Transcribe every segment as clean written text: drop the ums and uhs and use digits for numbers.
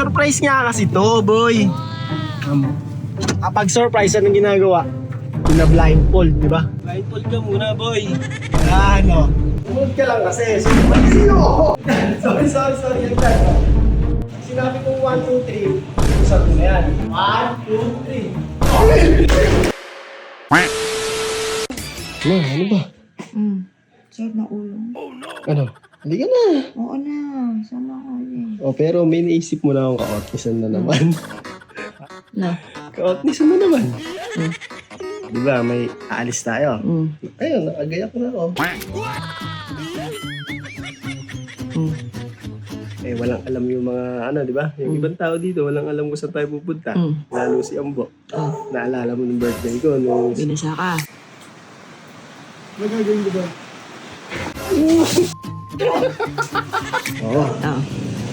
surprise nga kasi to, boy. Kapag surprise, anong ginagawa? Pina-blindfold, di ba? Blindfold ka muna, boy. Ano? Tumunod ka lang kasi. Surprise yun! Sorry. Yan ka. Sinabi kong 1, 2, 3. Usap mo na yan. 1, 2, 3. Ano ba? Sakit na ulo. Ano? Halika na. Oo na, sama ko eh. Oh, pero may naisip mo na akong ka-outnisan na naman. Na? Ka-outnisan mo naman. Di ba, may aalis tayo. Ayun, nakagaya ko na ako. Eh, walang alam yung mga, di ba? Yung ibang tao dito, walang alam kung saan tayo pupunta. Lalo si Ambo. Naalala mo ng birthday ko. Binasa ka. Magagawin ko ba? Oo.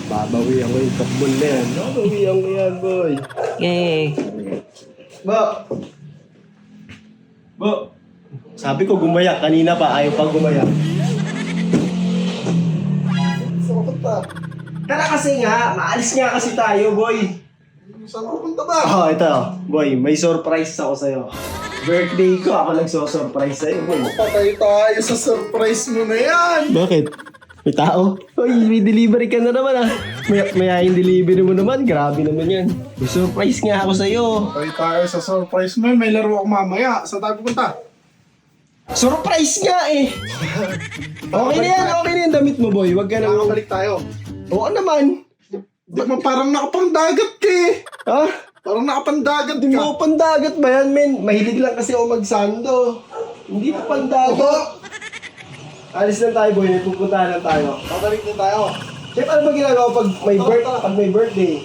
Babawian ko yung takbol na yan. Babawian ko yan, boy. Yay. Bo! Sabi ko gumaya. Kanina pa, ayaw pa gumaya. Sakot pa. Tara kasi nga, maalis nga kasi tayo, boy. Saan pupunta ba? Ito. Boy, may surprise ako sa'yo. Birthday ko, ako nagso-surprise sa'yo, boy. Patay tayo sa surprise mo na yan! Bakit? May tao? Uy, may delivery ka na naman ah. May delivery mo naman, grabe naman yan. May surprise nga ako sa'yo. Patay tayo sa surprise mo. May laro ako mamaya. Saan tayo pupunta? Surprise nga eh! Okay na yan, damit mo boy. Huwag ka na Nakabalik tayo. Oo naman. Di ba parang nakapangdagat ka eh? Ha? Parang nakapangdagat Hindi ka. mo pandagat ba yan, men? Mahilig lang kasi ako magsando. Hindi mo pandagat. Alis lang tayo, boy. Pupuntahan lang tayo. Babalik na tayo. Chef, ano ba ginagawa pag may birthday?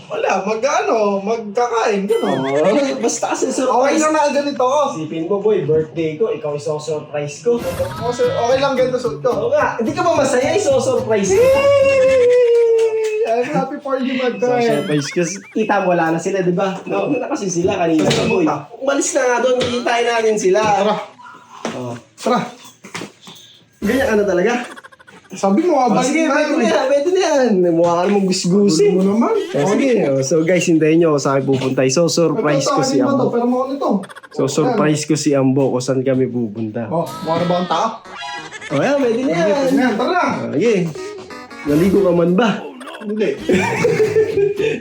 Wala, magkakain, gano'n. Oh, basta kasi Okay surprise. lang na ganito. Isipin mo, boy, birthday ko, ikaw iso-surprise ko. Okay lang ganito suot ko. Oo nga, hindi ka ba masaya iso-surprise ko? I'm happy for you, my friend. Surprise kasi kita mo, wala na sila, di ba? Nauna na kasi sila kanina, boy. Umalis na nga doon, hintayin natin sila. Tara, Oh. tara. Ganyan ka na talaga? Sabi mo, Sige, tayo. pwede na yan. Mukha ka namang gusgusin. Mo naman. Sige, so guys, hintayin nyo ako sa akin pupunta. So, surprise ko si Ambo. Pero mo nito. So, surprise ko si Ambo kung saan kami pupunta. Oh, mukha na ba ang tao? O yan, pwede na yan. Yan, tara. Okay. Naligo ka man ba? Hindi.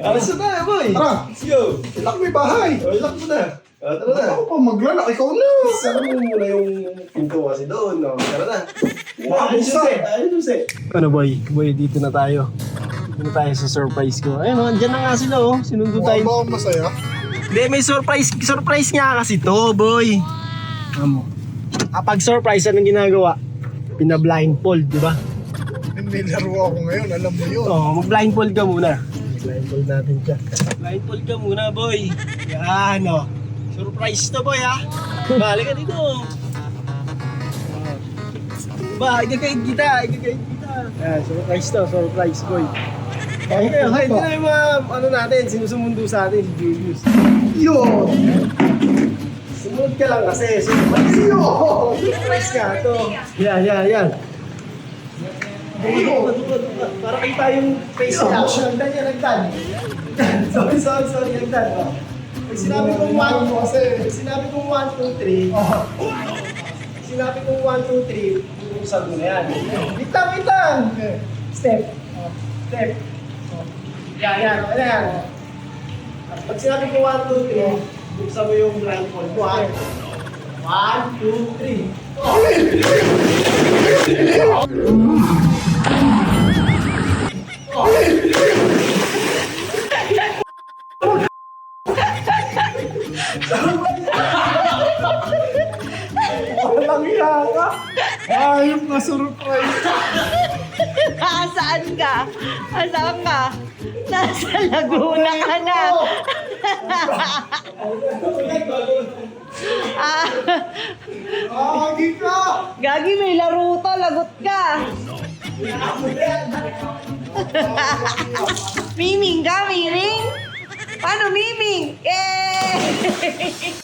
Alas na tayo, boy. Tara. Let's go. Ilak mo yung bahay. Ilak mo na. Tara na. Ako pa maglalak, ikaw na. Sara mo muna yung pinto kasi doon. No? Tara na. Ayun, Ano boy? Boy, dito na tayo. Dito na tayo sa surprise ko. Ayun, andyan na nga sila oh. Sinundo Mukha tayo. ba ako masaya? Hindi, may surprise nga kasi to, boy. Kapag surprise, anong ginagawa? Pina-blindfold, di ba? Hindi laro ako ngayon, alam mo yun. Oo, mag-blindfold ka muna. Blindfold natin siya. Blindfold ka muna, boy. Yan, oh. Surprise to, boy, ha? Balik ka dito. Ba, igagayad kita. Yan, surprise, boy. Kahit na yung mga, natin, sinusumundo sa atin, si Julius. Yun! Sumunod ka lang kasi, surprise yun! Surprise ka, ito. Yan. Duka. Para kita yung face reaction. Nagdan. Sorry, nagdan. Pag sinabi kong 1, 2, 3. Sinabi kong 1, 2, 3. Usap mo na yan. Wait lang. Step. Yan. Pag sinabi ko 1, 2, 3, buksan mo yung blindfold mo. 1, 2, 3. Walang iya ka. Ayop na surprise. Saan ka? Saan ka? Nasa Laguna ka na. Agi ka! Gagi, may laro to. Lagot ka. Miming ka, Miming? Paano Miming? Eh!